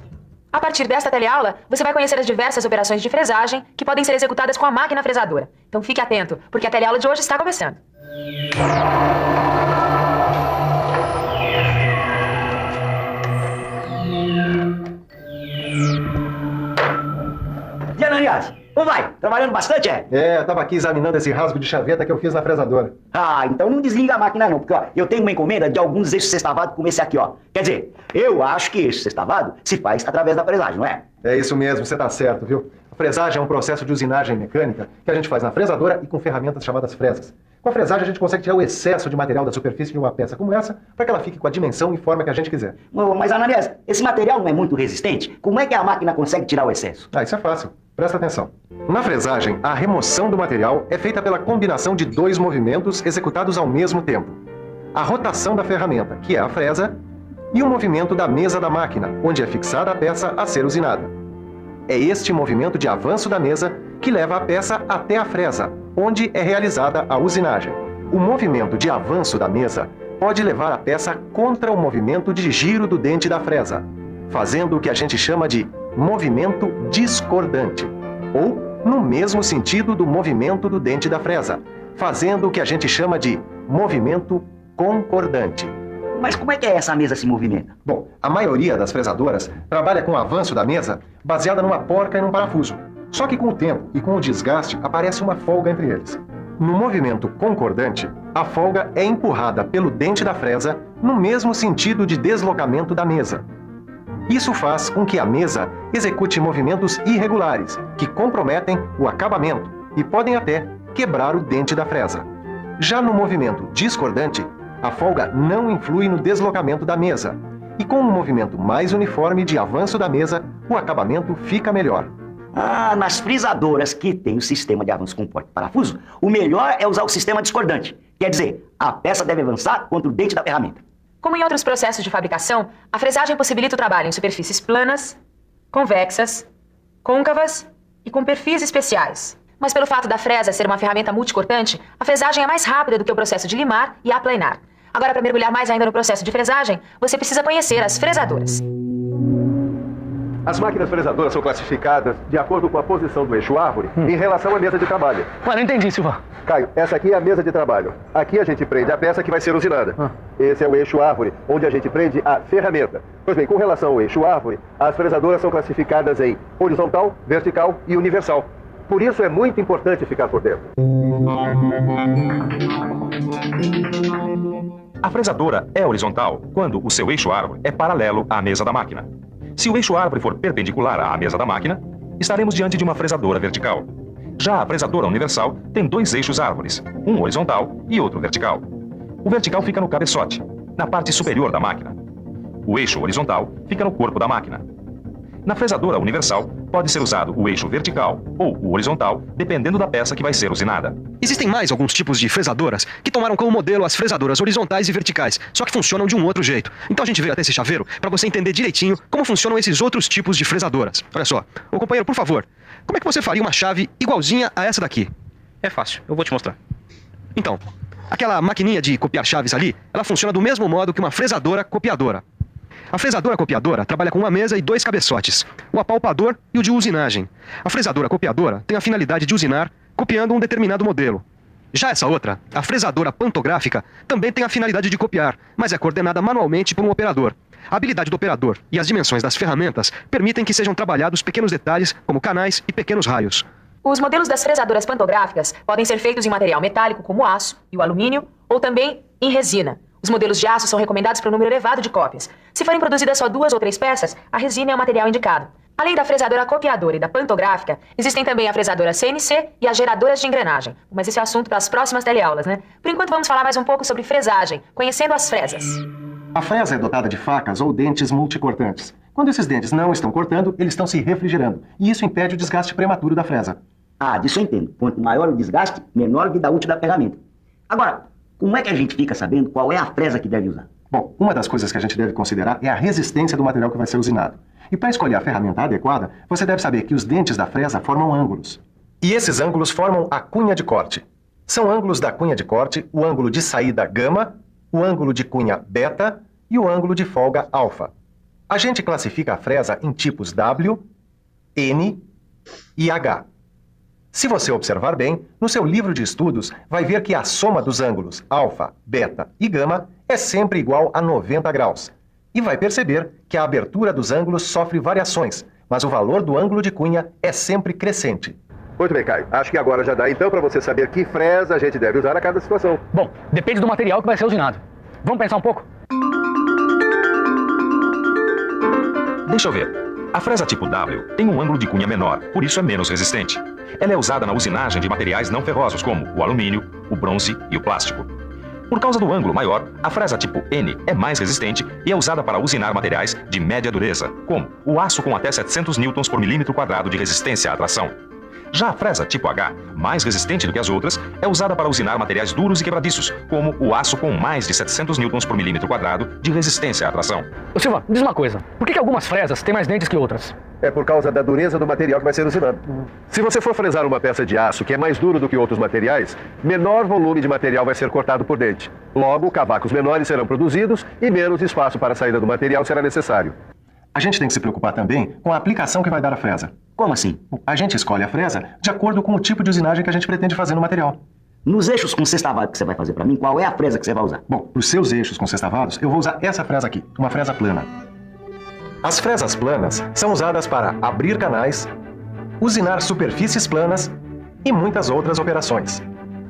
A partir desta teleaula, você vai conhecer as diversas operações de fresagem que podem ser executadas com a máquina fresadora. Então fique atento, porque a teleaula de hoje está começando. E Ananias, como vai? Trabalhando bastante, é? É, eu tava aqui examinando esse rasgo de chaveta que eu fiz na fresadora. Ah, então não desliga a máquina não, porque ó, eu tenho uma encomenda de alguns eixos sextavados como esse aqui, ó. Quer dizer, eu acho que eixo sextavado se faz através da fresagem, não é? É isso mesmo, você tá certo, viu? A fresagem é um processo de usinagem mecânica que a gente faz na fresadora e com ferramentas chamadas fresas. Com a fresagem a gente consegue tirar o excesso de material da superfície de uma peça como essa para que ela fique com a dimensão e forma que a gente quiser. Mas, Ananias, esse material não é muito resistente? Como é que a máquina consegue tirar o excesso? Ah, isso é fácil. Presta atenção. Na fresagem, a remoção do material é feita pela combinação de dois movimentos executados ao mesmo tempo. A rotação da ferramenta, que é a fresa, e o movimento da mesa da máquina, onde é fixada a peça a ser usinada. É este movimento de avanço da mesa que leva a peça até a fresa, onde é realizada a usinagem. O movimento de avanço da mesa pode levar a peça contra o movimento de giro do dente da fresa, fazendo o que a gente chama de movimento discordante, ou no mesmo sentido do movimento do dente da fresa, fazendo o que a gente chama de movimento concordante. Mas como é que essa mesa se movimenta? Bom, a maioria das fresadoras trabalha com o avanço da mesa baseada numa porca e num parafuso. Só que com o tempo e com o desgaste aparece uma folga entre eles. No movimento concordante, a folga é empurrada pelo dente da fresa no mesmo sentido de deslocamento da mesa. Isso faz com que a mesa execute movimentos irregulares, que comprometem o acabamento e podem até quebrar o dente da fresa. Já no movimento discordante, a folga não influi no deslocamento da mesa, e com um movimento mais uniforme de avanço da mesa, o acabamento fica melhor. Ah, nas frisadoras que tem o sistema de avanço com porta e parafuso, o melhor é usar o sistema discordante. Quer dizer, a peça deve avançar contra o dente da ferramenta. Como em outros processos de fabricação, a fresagem possibilita o trabalho em superfícies planas, convexas, côncavas e com perfis especiais. Mas pelo fato da fresa ser uma ferramenta multicortante, a fresagem é mais rápida do que o processo de limar e aplanar. Agora, para mergulhar mais ainda no processo de fresagem, você precisa conhecer as fresadoras. As máquinas fresadoras são classificadas de acordo com a posição do eixo árvore em relação à mesa de trabalho. Ué, não entendi, Silva. Caio, essa aqui é a mesa de trabalho. Aqui a gente prende a peça que vai ser usinada. Esse é o eixo árvore, onde a gente prende a ferramenta. Pois bem, com relação ao eixo árvore, as fresadoras são classificadas em horizontal, vertical e universal. Por isso é muito importante ficar por dentro. A fresadora é horizontal quando o seu eixo árvore é paralelo à mesa da máquina. Se o eixo árvore for perpendicular à mesa da máquina, estaremos diante de uma fresadora vertical. Já a fresadora universal tem dois eixos árvores, um horizontal e outro vertical. O vertical fica no cabeçote, na parte superior da máquina. O eixo horizontal fica no corpo da máquina. Na fresadora universal, pode ser usado o eixo vertical ou o horizontal, dependendo da peça que vai ser usinada. Existem mais alguns tipos de fresadoras que tomaram como modelo as fresadoras horizontais e verticais, só que funcionam de um outro jeito. Então a gente veio até esse chaveiro para você entender direitinho como funcionam esses outros tipos de fresadoras. Olha só. Ô companheiro, por favor, como é que você faria uma chave igualzinha a essa daqui? É fácil, eu vou te mostrar. Então, aquela maquininha de copiar chaves ali, ela funciona do mesmo modo que uma fresadora copiadora. A fresadora copiadora trabalha com uma mesa e dois cabeçotes, o apalpador e o de usinagem. A fresadora copiadora tem a finalidade de usinar copiando um determinado modelo. Já essa outra, a fresadora pantográfica, também tem a finalidade de copiar, mas é coordenada manualmente por um operador. A habilidade do operador e as dimensões das ferramentas permitem que sejam trabalhados pequenos detalhes, como canais e pequenos raios. Os modelos das fresadoras pantográficas podem ser feitos em material metálico, como o aço e o alumínio, ou também em resina. Os modelos de aço são recomendados para um número elevado de cópias. Se forem produzidas só 2 ou 3 peças, a resina é o material indicado. Além da fresadora copiadora e da pantográfica, existem também a fresadora CNC e as geradoras de engrenagem. Mas esse é assunto para as próximas teleaulas, né? Por enquanto vamos falar mais um pouco sobre fresagem, conhecendo as fresas. A fresa é dotada de facas ou dentes multicortantes. Quando esses dentes não estão cortando, eles estão se refrigerando. E isso impede o desgaste prematuro da fresa. Ah, disso eu entendo. Quanto maior o desgaste, menor a vida útil da ferramenta. Agora, como é que a gente fica sabendo qual é a fresa que deve usar? Bom, uma das coisas que a gente deve considerar é a resistência do material que vai ser usinado. E para escolher a ferramenta adequada, você deve saber que os dentes da fresa formam ângulos. E esses ângulos formam a cunha de corte. São ângulos da cunha de corte o ângulo de saída gama, o ângulo de cunha beta e o ângulo de folga alfa. A gente classifica a fresa em tipos W, N e H. Se você observar bem, no seu livro de estudos, vai ver que a soma dos ângulos alfa, beta e gama é sempre igual a 90 graus. E vai perceber que a abertura dos ângulos sofre variações, mas o valor do ângulo de cunha é sempre crescente. Muito bem, Caio. Acho que agora já dá então para você saber que fresa a gente deve usar a cada situação. Bom, depende do material que vai ser usinado. Vamos pensar um pouco? Deixa eu ver. A fresa tipo W tem um ângulo de cunha menor, por isso é menos resistente. Ela é usada na usinagem de materiais não ferrosos, como o alumínio, o bronze e o plástico. Por causa do ângulo maior, a fresa tipo N é mais resistente e é usada para usinar materiais de média dureza, como o aço com até 700 newtons por milímetro quadrado de resistência à tração. Já a fresa tipo H, mais resistente do que as outras, é usada para usinar materiais duros e quebradiços, como o aço com mais de 700 newtons por milímetro quadrado de resistência à tração. Ô Silva, diz uma coisa. Por que algumas fresas têm mais dentes que outras? É por causa da dureza do material que vai ser usinado. Se você for fresar uma peça de aço que é mais duro do que outros materiais, menor volume de material vai ser cortado por dente. Logo, cavacos menores serão produzidos e menos espaço para a saída do material será necessário. A gente tem que se preocupar também com a aplicação que vai dar a fresa. Como assim? A gente escolhe a fresa de acordo com o tipo de usinagem que a gente pretende fazer no material. Nos eixos com sextavado que você vai fazer para mim, qual é a fresa que você vai usar? Bom, para os seus eixos com sextavados, eu vou usar essa fresa aqui, uma fresa plana. As fresas planas são usadas para abrir canais, usinar superfícies planas e muitas outras operações.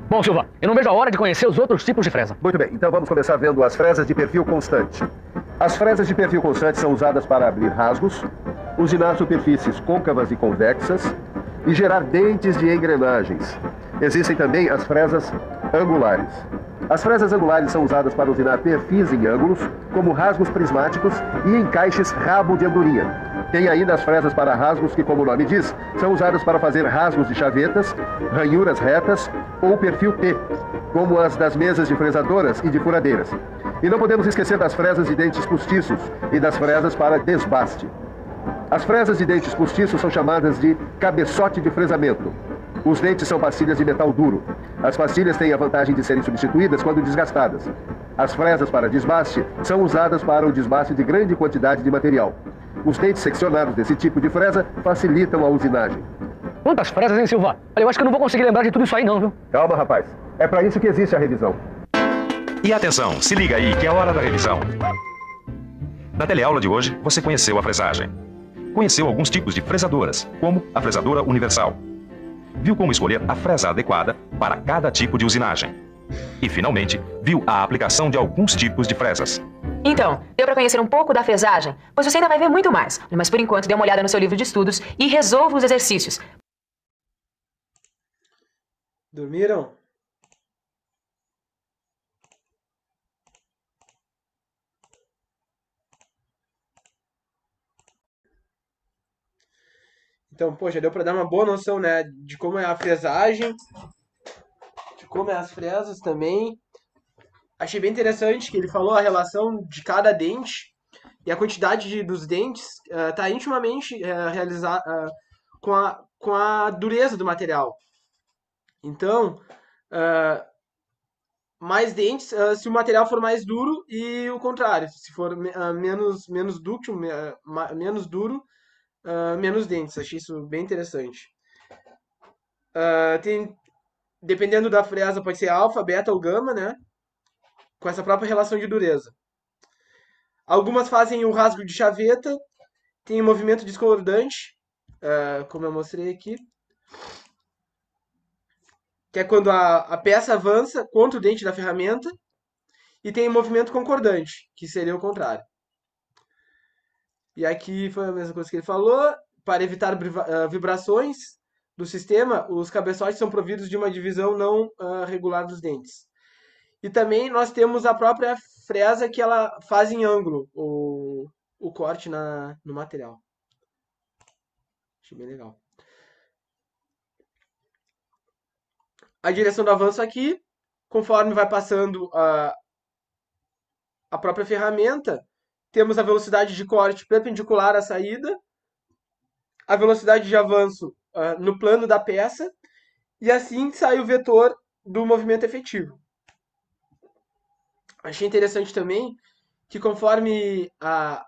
Bom, Silva, eu não vejo a hora de conhecer os outros tipos de fresa. Muito bem, então vamos começar vendo as fresas de perfil constante. As fresas de perfil constante são usadas para abrir rasgos, usinar superfícies côncavas e convexas e gerar dentes de engrenagens. Existem também as fresas angulares. As fresas angulares são usadas para usinar perfis em ângulos, como rasgos prismáticos e encaixes rabo de andorinha. Tem ainda as fresas para rasgos que, como o nome diz, são usadas para fazer rasgos de chavetas, ranhuras retas ou perfil T, como as das mesas de fresadoras e de furadeiras. E não podemos esquecer das fresas de dentes postiços e das fresas para desbaste. As fresas de dentes postiços são chamadas de cabeçote de fresamento. Os dentes são pastilhas de metal duro. As pastilhas têm a vantagem de serem substituídas quando desgastadas. As fresas para desbaste são usadas para o desbaste de grande quantidade de material. Os dentes seccionados desse tipo de fresa facilitam a usinagem. Quantas fresas, hein, Silva? Olha, eu acho que eu não vou conseguir lembrar de tudo isso aí não, viu? Calma, rapaz. É para isso que existe a revisão. E atenção, se liga aí que é a hora da revisão. Na teleaula de hoje, você conheceu a fresagem. Conheceu alguns tipos de fresadoras, como a fresadora universal. Viu como escolher a fresa adequada para cada tipo de usinagem. E, finalmente, viu a aplicação de alguns tipos de fresas. Então, deu para conhecer um pouco da fresagem? Pois você ainda vai ver muito mais. Mas por enquanto, dê uma olhada no seu livro de estudos e resolva os exercícios. Dormiram? Então, pô, já deu para dar uma boa noção, né, de como é a fresagem, de como é as fresas também. Achei bem interessante que ele falou a relação de cada dente e a quantidade dos dentes está intimamente com a dureza do material. Então, mais dentes se o material for mais duro e o contrário, se for menos dúctil, menos duro, menos dentes. Achei isso bem interessante. Dependendo da fresa, pode ser alfa, beta ou gama, né? Com essa própria relação de dureza. Algumas fazem o rasgo de chaveta, tem um movimento discordante, como eu mostrei aqui, que é quando a peça avança contra o dente da ferramenta, e tem um movimento concordante, que seria o contrário. E aqui foi a mesma coisa que ele falou. Para evitar vibrações do sistema, os cabeçotes são providos de uma divisão não regular dos dentes. E também nós temos a própria fresa que ela faz em ângulo o corte no material. Achei bem legal. A direção do avanço aqui, conforme vai passando a própria ferramenta, temos a velocidade de corte perpendicular à saída, a velocidade de avanço no plano da peça, e assim sai o vetor do movimento efetivo. Achei interessante também que conforme a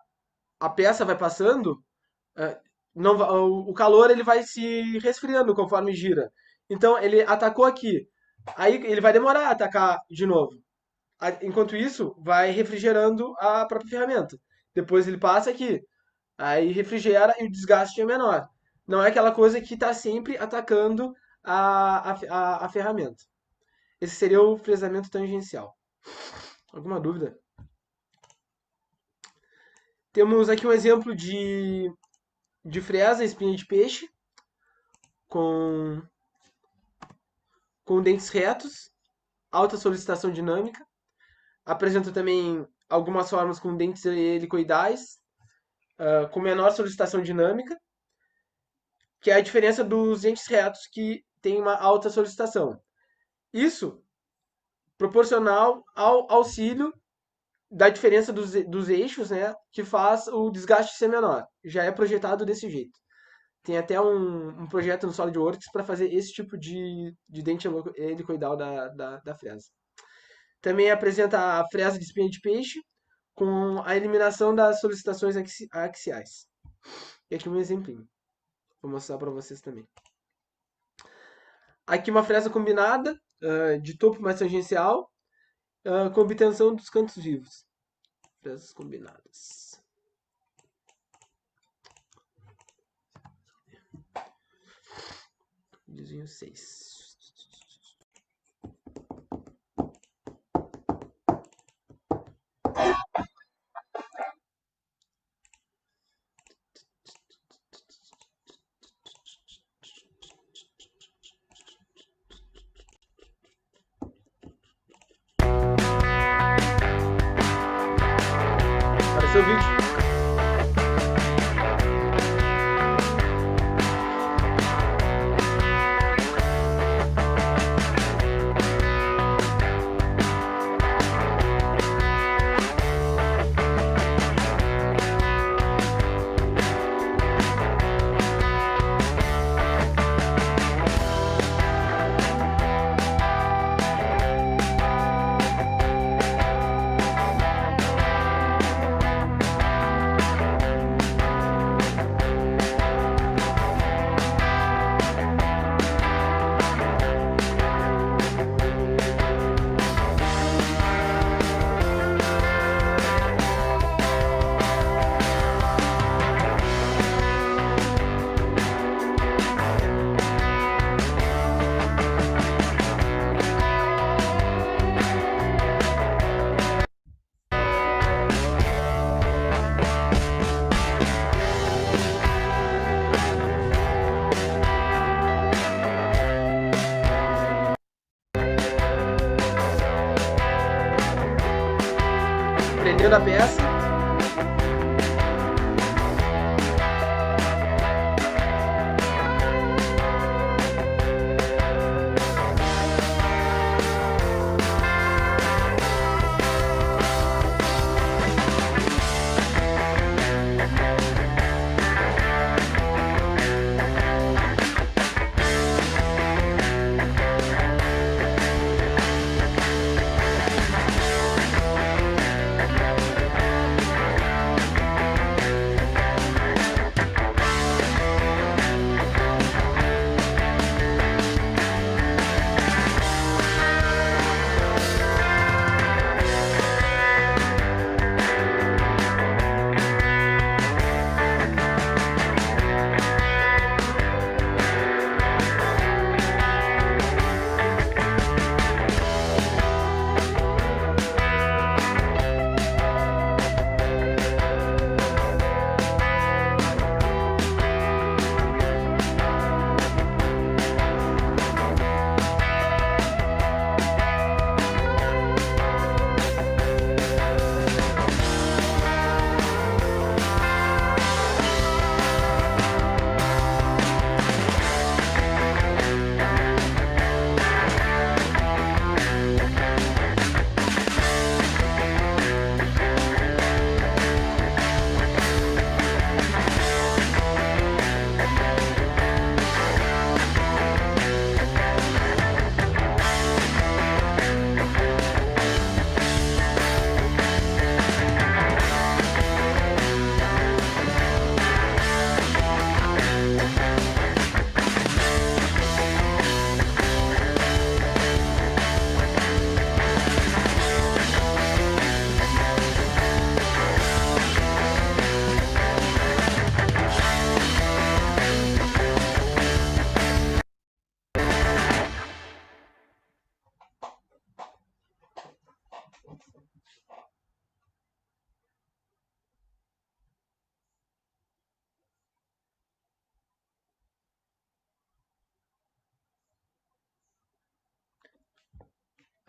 peça vai passando, o calor ele vai se resfriando conforme gira. Então ele atacou aqui, aí ele vai demorar a atacar de novo. Enquanto isso, vai refrigerando a própria ferramenta. Depois ele passa aqui, aí refrigera e o desgaste é menor. Não é aquela coisa que está sempre atacando a ferramenta. Esse seria o fresamento tangencial. Alguma dúvida? Temos aqui um exemplo de fresa, espinha de peixe, com dentes retos, alta solicitação dinâmica. Apresenta também algumas formas com dentes helicoidais, com menor solicitação dinâmica, que é a diferença dos dentes retos que tem uma alta solicitação. Isso proporcional ao auxílio da diferença dos eixos, né, que faz o desgaste ser menor. Já é projetado desse jeito. Tem até um projeto no SolidWorks para fazer esse tipo de dente helicoidal da fresa. Também apresenta a fresa de espinha de peixe com a eliminação das solicitações axiais. E aqui um exemplinho. Vou mostrar para vocês também. Aqui uma fresa combinada, de topo mais tangencial, com obtenção dos cantos vivos. Fresas combinadas. Desenho 6. Apareceu o vídeo. Prendendo a peça.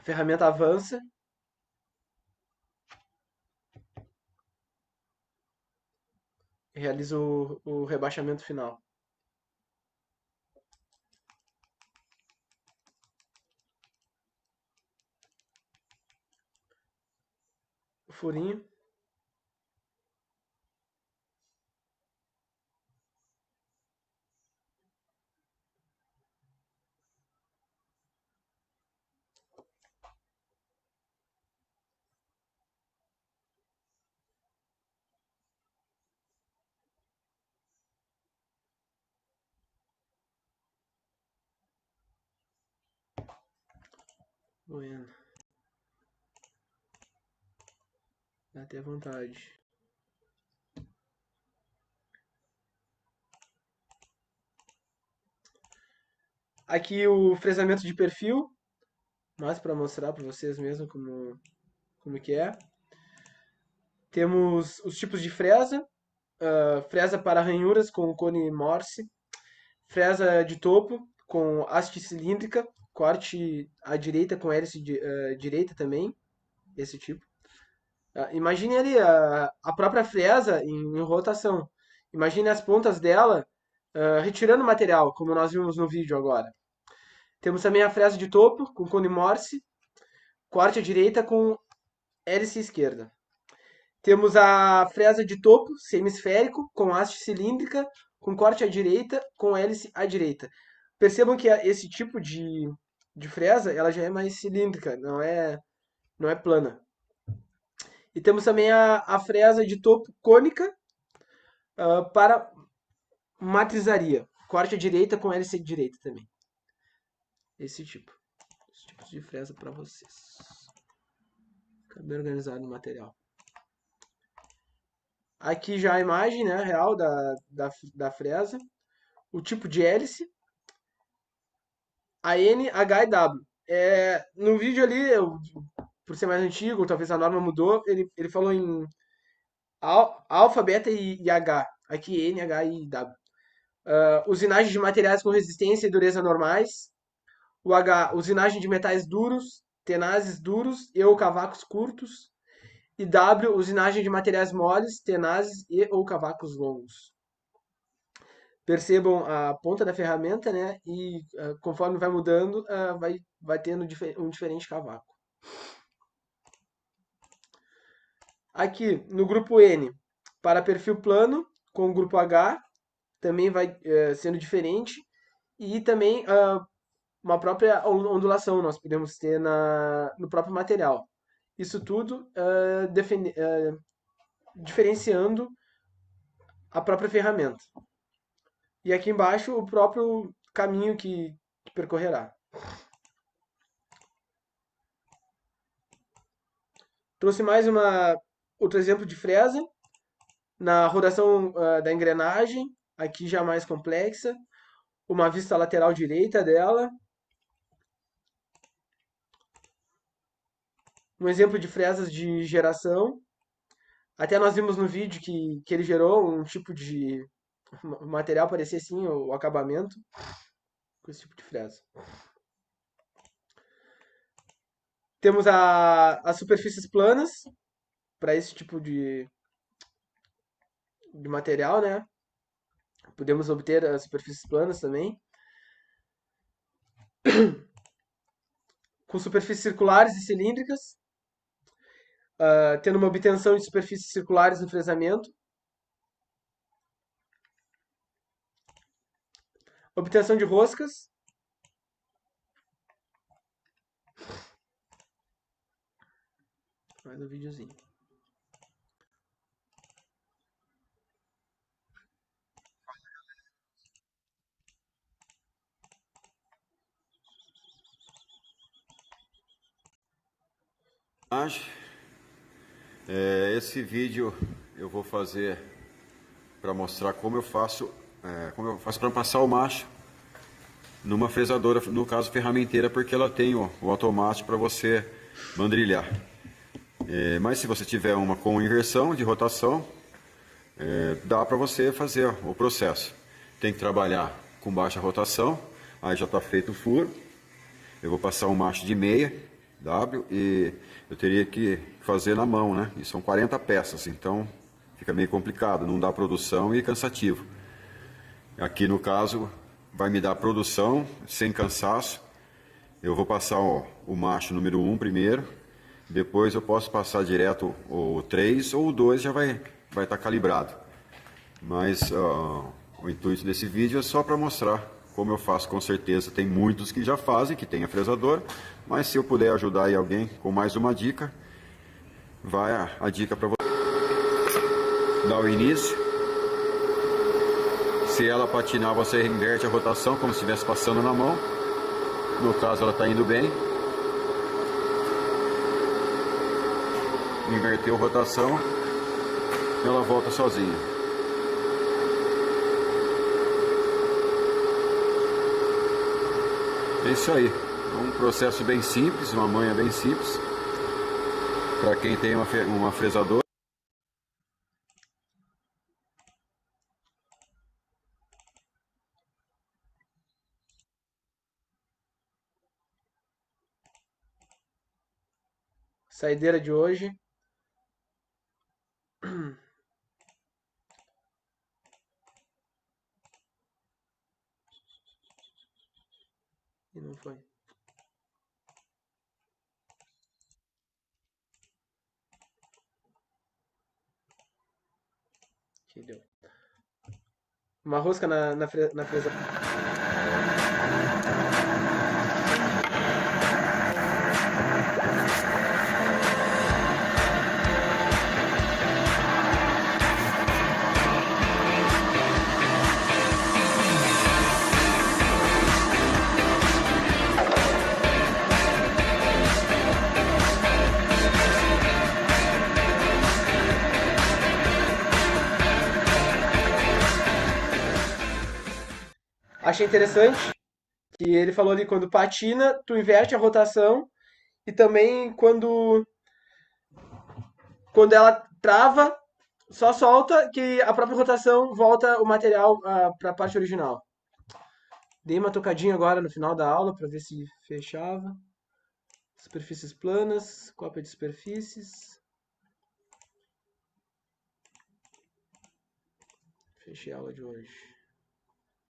ferramenta avança. Realiza o rebaixamento final. O furinho. Bueno. Dá até vontade. Aqui o fresamento de perfil, mais para mostrar para vocês mesmo como que é. Temos os tipos de fresa, fresa para ranhuras com cone Morse, fresa de topo com haste cilíndrica, corte à direita com hélice direita também, esse tipo. Imagine ali a própria fresa em rotação. Imagine as pontas dela retirando o material, como nós vimos no vídeo agora. Temos também a fresa de topo com cone Morse, corte à direita com hélice esquerda. Temos a fresa de topo semisférico com haste cilíndrica, com corte à direita com hélice à direita. Percebam que esse tipo de fresa ela já é mais cilíndrica, não é plana. E temos também a fresa de topo cônica para matrizaria. Corte à direita com hélice à direita também. Esse tipo. Os tipos de fresa para vocês. Fica bem organizado no material. Aqui já a imagem, né, real da fresa. O tipo de hélice. A N, H e W. No vídeo ali, por ser mais antigo, talvez a norma mudou, ele falou em alfa, beta e H. Aqui N, H e W. Usinagem de materiais com resistência e dureza normais. O H, usinagem de metais duros, tenazes duros e ou cavacos curtos. E W, usinagem de materiais moles, tenazes e ou cavacos longos. Percebam a ponta da ferramenta, né? E conforme vai mudando, vai tendo um diferente cavaco. Aqui, no grupo N, para perfil plano, com o grupo H, também vai sendo diferente. E também uma própria ondulação nós podemos ter no próprio material. Isso tudo diferenciando a própria ferramenta. E aqui embaixo o próprio caminho que percorrerá. Trouxe mais outro exemplo de fresa. Na rotação da engrenagem, aqui já mais complexa. Uma vista lateral direita dela. Um exemplo de fresas de geração. Até nós vimos no vídeo que ele gerou um tipo de material, parecia assim, o acabamento, com esse tipo de fresa. Temos as superfícies planas, para esse tipo de material, né? Podemos obter as superfícies planas também. Com superfícies circulares e cilíndricas, tendo uma obtenção de superfícies circulares no fresamento. Obtenção de roscas. Mais um videozinho. Esse vídeo eu vou fazer para mostrar como eu faço para passar o macho numa fresadora, no caso ferramenteira, porque ela tem o automático para você mandrilhar. Mas se você tiver uma com inversão de rotação, dá para você fazer o processo. Tem que trabalhar com baixa rotação, aí já está feito o furo. Eu vou passar um macho de meia e eu teria que fazer na mão, né? E são 40 peças, então fica meio complicado, não dá produção e cansativo. Aqui no caso vai me dar produção sem cansaço. Eu vou passar o macho número 1 primeiro, depois eu posso passar direto o 3 ou o 2 já vai estar calibrado. Mas o intuito desse vídeo é só para mostrar como eu faço. Com certeza tem muitos que já fazem, que tem a fresadora, mas se eu puder ajudar aí alguém com mais uma dica, vai a dica para você. Dá o início. Se ela patinar, você inverte a rotação como se estivesse passando na mão. No caso, ela está indo bem. Inverteu a rotação, ela volta sozinha. É isso aí. É um processo bem simples, uma manha bem simples. Para quem tem uma fresadora. Saideira de hoje. E não foi. Que deu. Uma rosca na fresadora. Achei interessante que ele falou ali, quando patina, tu inverte a rotação, e também quando ela trava, só solta que a própria rotação volta o material para a parte original. Dei uma tocadinha agora no final da aula para ver se fechava. Superfícies planas, cópia de superfícies. Fechei a aula de hoje.